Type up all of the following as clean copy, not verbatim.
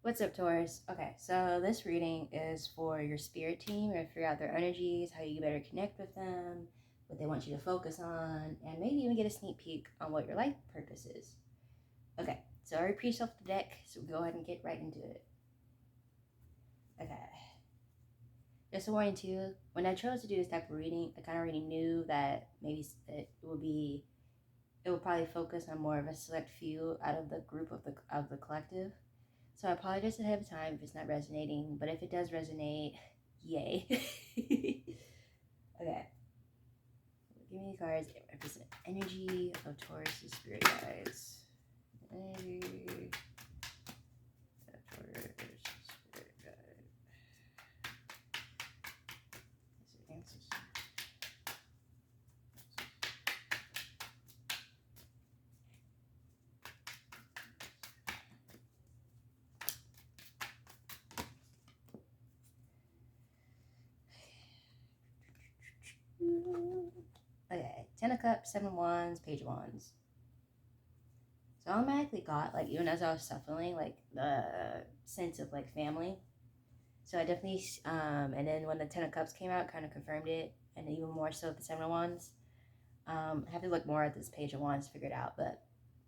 What's up, Taurus? Okay, so this reading is for your spirit team. You're gonna figure out their energies, how you better connect with them, what they want you to focus on, and maybe even get a sneak peek on what your life purpose is. Okay, so I already pre-shuffled the deck, so we'll go ahead and get right into it. Okay. Just a warning too, when I chose to do this type of reading, I kind of already knew that maybe it will probably focus on more of a select few out of the group of the collective. So I apologize ahead of time if it's not resonating, but if it does resonate, yay. Okay. Give me the cards that represent energy of Taurus' spirit guides. Energy of Taurus' spirit guide. Is it answers? Okay, 10 of Cups, 7 of Wands, Page of Wands. So I automatically got, like, even as I was shuffling, like, the sense of, like, family. So I definitely, and then when the 10 of Cups came out, kind of confirmed it, and even more so with the 7 of Wands. I have to look more at this Page of Wands to figure it out, but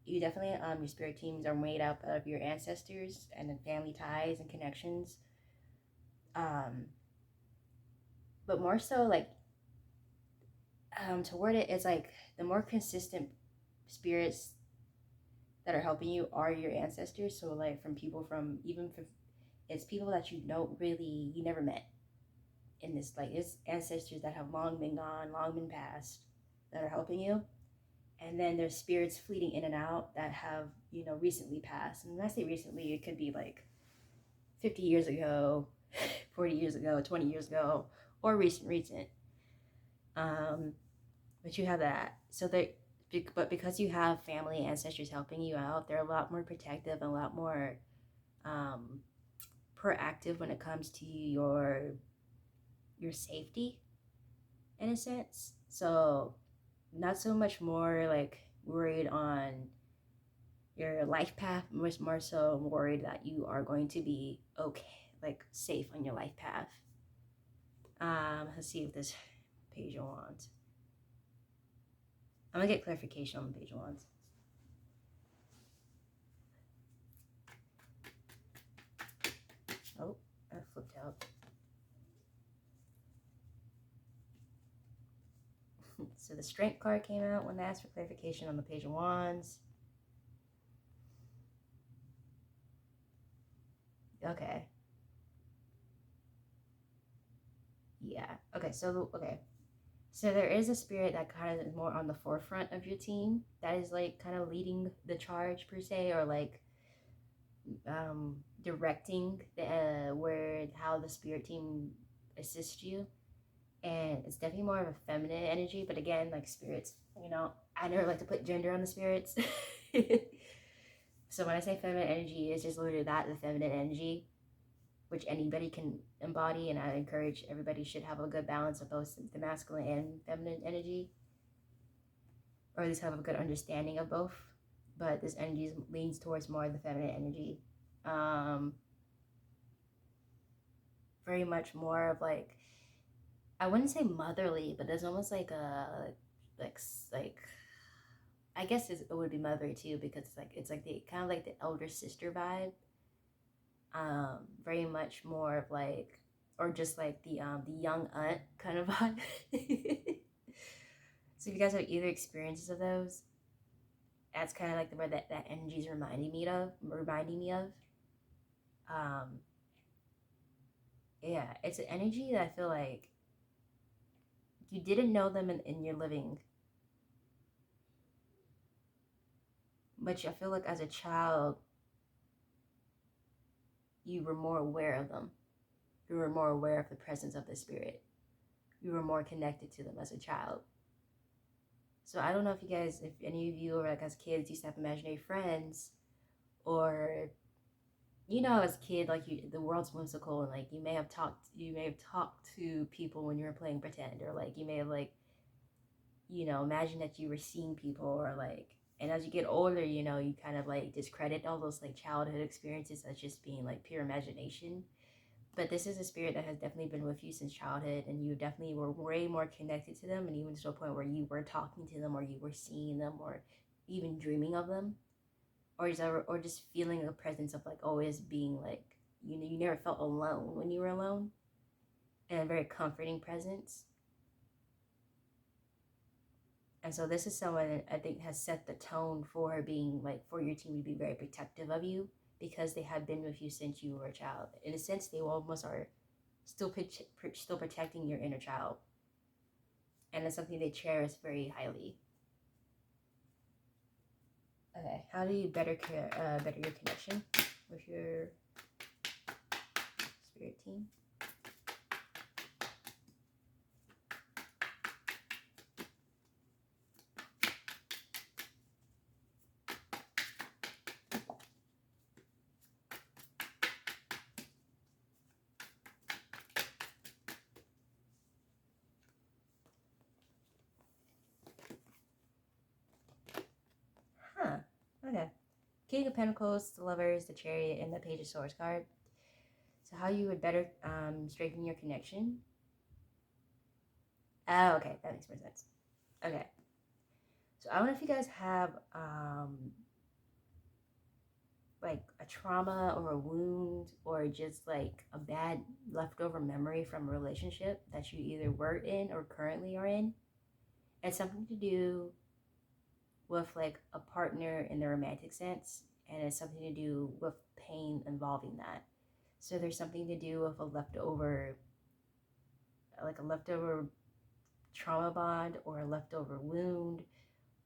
you definitely, your spirit teams are made up of your ancestors and then family ties and connections. But more so, like, to word it, it's like the more consistent spirits that are helping you are your ancestors. So like from people from even from it's people that you never met in this, like it's ancestors that have long been gone, long been passed, that are helping you. And then there's spirits fleeting in and out that have, recently passed. And when I say recently, it could be like 50 years ago, 40 years ago, 20 years ago, or recent. But you have that. But because you have family ancestors helping you out, they're a lot more protective and a lot more proactive when it comes to your safety, in a sense. So not so much more like worried on your life path, much more so worried that you are going to be okay, like safe on your life path. Let's see if this Page of Wands. I'm gonna get clarification on the Page of Wands. Oh, I flipped out. So the Strength card came out when I asked for clarification on the Page of Wands. Okay. Yeah. Okay. So there is a spirit that kind of is more on the forefront of your team that is like kind of leading the charge per se, or like directing how the spirit team assists you. And it's definitely more of a feminine energy, but again, like spirits, I never like to put gender on the spirits. So when I say feminine energy, it's just literally that, the feminine energy, which anybody can embody, and I encourage everybody should have a good balance of both the masculine and feminine energy, or at least have a good understanding of both. But this energy leans towards more of the feminine energy. Very much more of like, I wouldn't say motherly, but there's almost like a like I guess it would be motherly too, because it's like the kind of like the elder sister vibe. Very much more of like, or just like the young aunt kind of vibe. So if you guys have either experiences of those, that's kind of like where that energy is reminding me of. Um, yeah, it's an energy that I feel like you didn't know them in your living, but I feel like as a child, you were more aware of them. You were more aware of the presence of the spirit. You were more connected to them as a child. So I don't know if any of you, or like as kids, used to have imaginary friends, or as a kid, like the world's whimsical, and like you may have talked to people when you were playing pretend, or like you may have like, imagine that you were seeing people, or like And as you get older, you know, you kind of like discredit all those like childhood experiences as just being like pure imagination. But this is a spirit that has definitely been with you since childhood, and you definitely were way more connected to them, and even to a point where you were talking to them, or you were seeing them, or even dreaming of them, or just feeling a presence of like always being like, you know, you never felt alone when you were alone, and a very comforting presence. And so this is someone that I think has set the tone for being like, for your team to be very protective of you, because they have been with you since you were a child. In a sense, they almost are still protecting your inner child, and it's something they cherish very highly. Okay, how do you better your connection with your spirit team? Huh. Okay. King of Pentacles, the Lovers, the Chariot, and the Page of Swords card. So how you would better strengthen your connection? Oh, okay, that makes more sense. Okay. So I don't know if you guys have like a trauma or a wound, or just like a bad leftover memory from a relationship that you either were in or currently are in. It's something to do with like a partner in the romantic sense, and it's something to do with pain involving that. So there's something to do with a leftover trauma bond, or a leftover wound,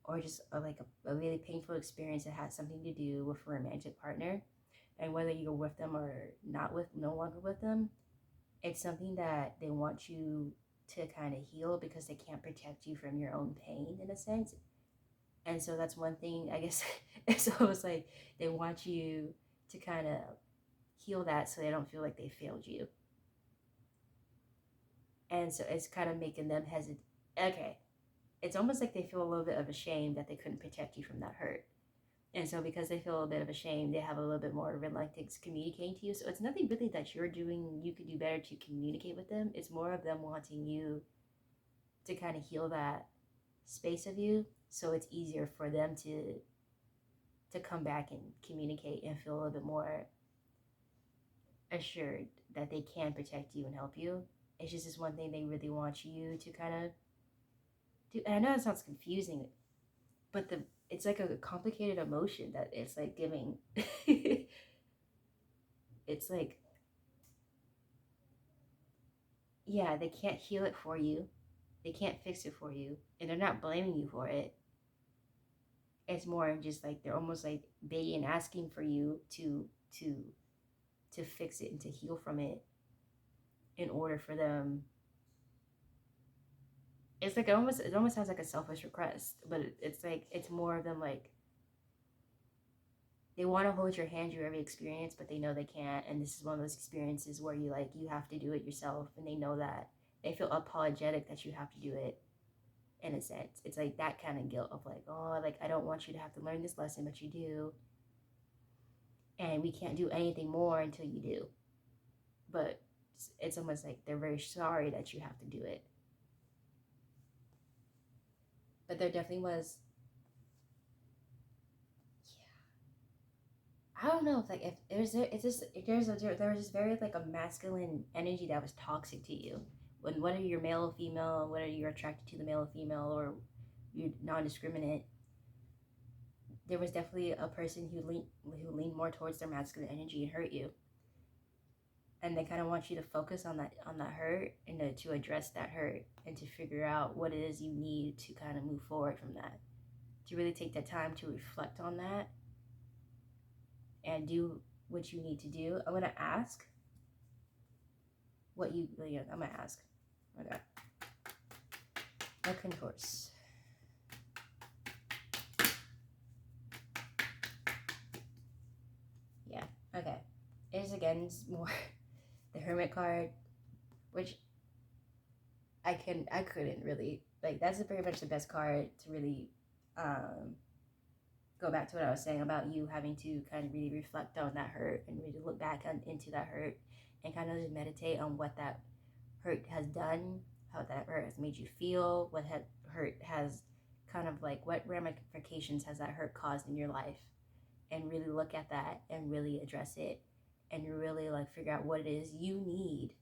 or just a really painful experience that has something to do with a romantic partner. And whether you're with them or not, with no longer with them, it's something that they want you to kind of heal, because they can't protect you from your own pain in a sense. And so that's one thing, I guess. It's almost like they want you to kind of heal that, so they don't feel like they failed you. And so it's kind of making them hesitate. Okay, it's almost like they feel a little bit of ashamed that they couldn't protect you from that hurt. And so because they feel a bit of a shame, they have a little bit more reluctance communicating to you. So it's nothing really that you're doing you could do better to communicate with them. It's more of them wanting you to kind of heal that space of you, so it's easier for them to come back and communicate and feel a little bit more assured that they can protect you and help you. It's just this one thing they really want you to kind of do. And I know it sounds confusing, but it's like a complicated emotion that it's like giving. It's like, yeah, they can't heal it for you, they can't fix it for you, and they're not blaming you for it. It's more of just like they're almost like begging, asking for you to to fix it and to heal from it, in order for them. It's like it almost sounds like a selfish request, but it's like it's more of them like they want to hold your hand through every experience, but they know they can't. And this is one of those experiences where you have to do it yourself, and they know that. They feel apologetic that you have to do it. In a sense, it's like that kind of guilt of like, oh, like I don't want you to have to learn this lesson, but you do, and we can't do anything more until you do. But it's almost like they're very sorry that you have to do it. But there definitely was, I don't know if like if there's a, it's just there was just very like a masculine energy that was toxic to you. When whether you're male or female, whether you're attracted to the male or female, or you're non-discriminate, there was definitely a person who leaned more towards their masculine energy and hurt you. And they kind of want you to focus on that hurt, and to address that hurt, and to figure out what it is you need to kind of move forward from that. To really take the time to reflect on that and do what you need to do. I'm gonna ask what you. Yeah, I'm gonna ask. Okay. Open course. Yeah. Okay. It is again more the Hermit card, which I couldn't really like. That's very much the best card to really go back to what I was saying about you having to kind of really reflect on that hurt and really look back into that hurt and kind of just meditate on what that hurt has done, how that hurt has made you feel, what hurt has kind of like what ramifications has that hurt caused in your life, and really look at that and really address it and really like figure out what it is you need,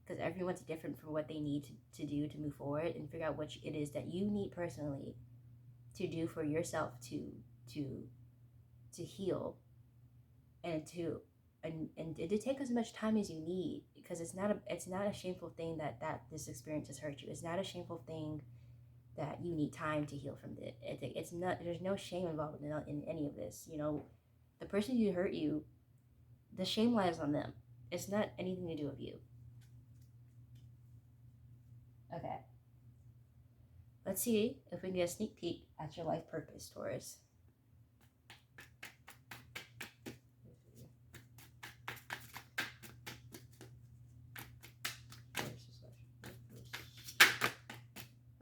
because everyone's different for what they need to do to move forward, and figure out what it is that you need personally to do for yourself to to heal and to take as much time as you need, because it's not a shameful thing that this experience has hurt you. It's not a shameful thing that you need time to heal from it. It's not, there's no shame involved in any of this. The person who hurt you, the shame lies on them. It's not anything to do with you. Okay, let's see if we can get a sneak peek at your life purpose, Taurus.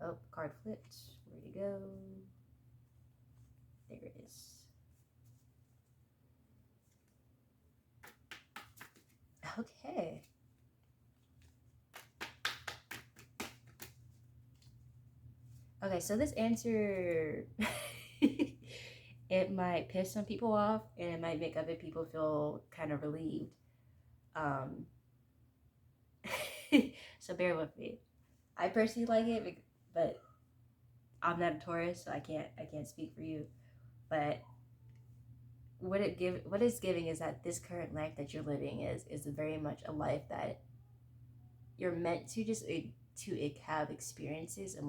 Oh, card flipped. Where'd it go? There it is. Okay. Okay, so this answer, it might piss some people off, and it might make other people feel kind of relieved. So bear with me. I personally like it, but I'm not a Taurus, so I can't speak for you. But what it's giving is that this current life that you're living is very much a life that you're meant to just to have experiences, and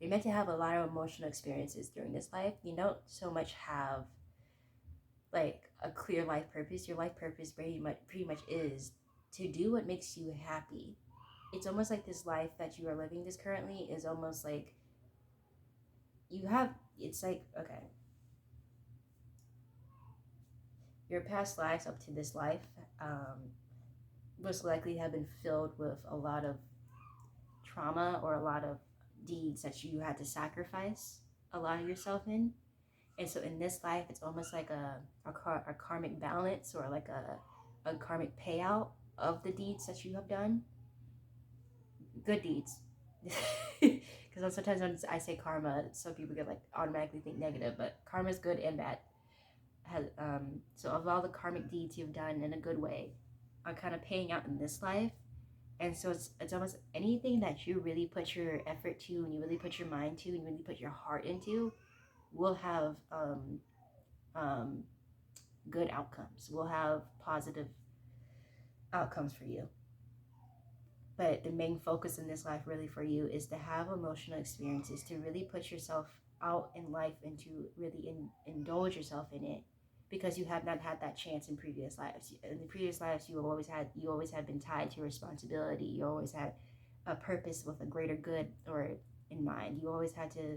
you're meant to have a lot of emotional experiences during this life. You don't so much have like a clear life purpose. Your life purpose pretty much is to do what makes you happy. It's almost like this life that you are living this currently is almost like it's like, okay, your past lives up to this life most likely have been filled with a lot of trauma or a lot of deeds that you had to sacrifice a lot of yourself in. And so in this life, it's almost like a karmic balance, or like a karmic payout of the deeds that you have done. Good deeds. Because sometimes when I say karma, some people get like automatically think negative, but karma is good and bad. So of all the karmic deeds you've done in a good way are kind of paying out in this life. And so it's almost anything that you really put your effort to, and you really put your mind to, and you really put your heart into, will have good outcomes. Will have positive outcomes for you. But the main focus in this life really for you is to have emotional experiences, to really put yourself out in life, and to really indulge yourself in it, because you have not had that chance in previous lives. In the previous lives, you always had been tied to responsibility. You always had a purpose with a greater good or in mind. You always had to,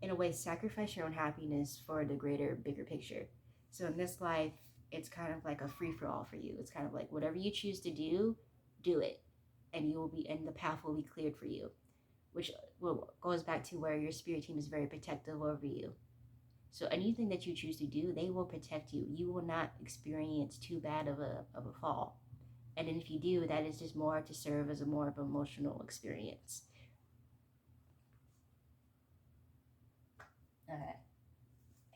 in a way, sacrifice your own happiness for the greater, bigger picture. So in this life, it's kind of like a free-for-all for you. It's kind of like whatever you choose to do it, and the path will be cleared for you, which goes back to where your spirit team is very protective over you. So anything that you choose to do, they will protect you. You will not experience too bad of a fall. And then if you do, that is just more to serve as a more of an emotional experience. Okay.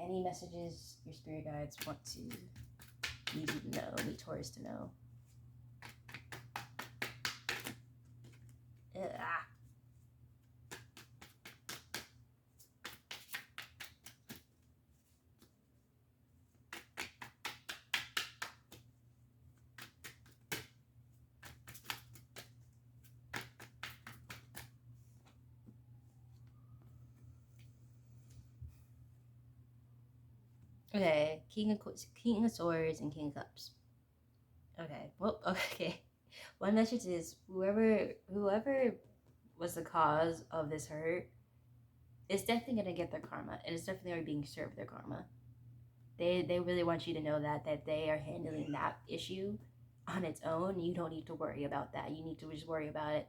Any messages your spirit guides need you to know, need Taurus to know? Okay, King of Swords and King of Cups. Okay, well, okay. One message is whoever was the cause of this hurt is definitely gonna get their karma, and it's definitely already being served their karma. They really want you to know that they are handling that issue on its own. You don't need to worry about that. You need to just worry about it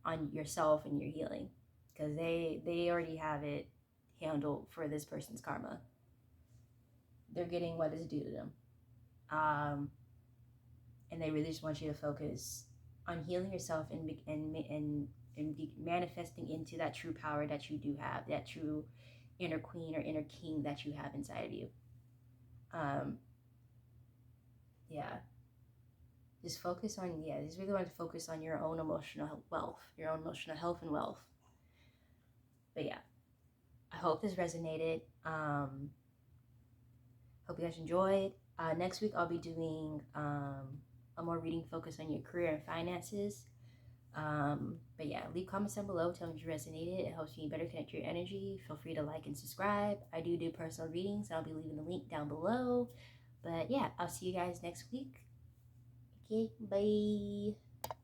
on yourself and your healing, because they already have it handled for this person's karma. they're getting what is due to them. And they really just want you to focus on healing yourself and be manifesting into that true power that you do have, that true inner queen or inner king that you have inside of you. Um, yeah, just focus on, yeah, just really want to focus on your own emotional wealth, your own emotional health and wealth. But yeah, I hope this resonated. Hope you guys enjoyed. Next week I'll be doing a more reading focus on your career and finances. But yeah, leave comments down below. Tell me if you resonated. It helps me better connect your energy. Feel free to like and subscribe. I do personal readings. I'll be leaving the link down below. But yeah, I'll see you guys next week. Okay, bye.